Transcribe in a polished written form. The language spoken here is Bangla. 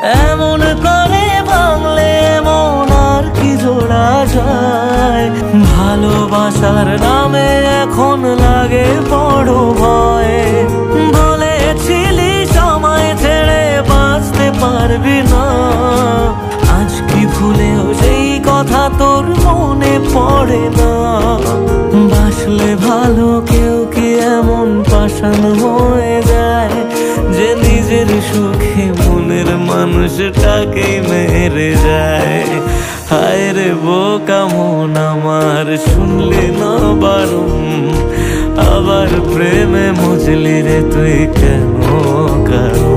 এমন করে ভাঙলে মন আর কি জোড়া যায়। ভালোবাসার নামে এখন লাগে বড় ভয়। বলেছিলি সময় ছেড়ে বাঁচতে পারবি না, আজ কি ভুলেও সেই কথা তোর মনে পড়ে না? বাসলে ভালো কেউ কি এমন পাষাণ হয়ে যায় যে নিজের সুখে মনের মানুষটাকে মেরে যায়? হায় রে বোকা মন আমার, শুনলি না বারণ, আবার প্রেমে মজলি রে তুই কেন কারণ?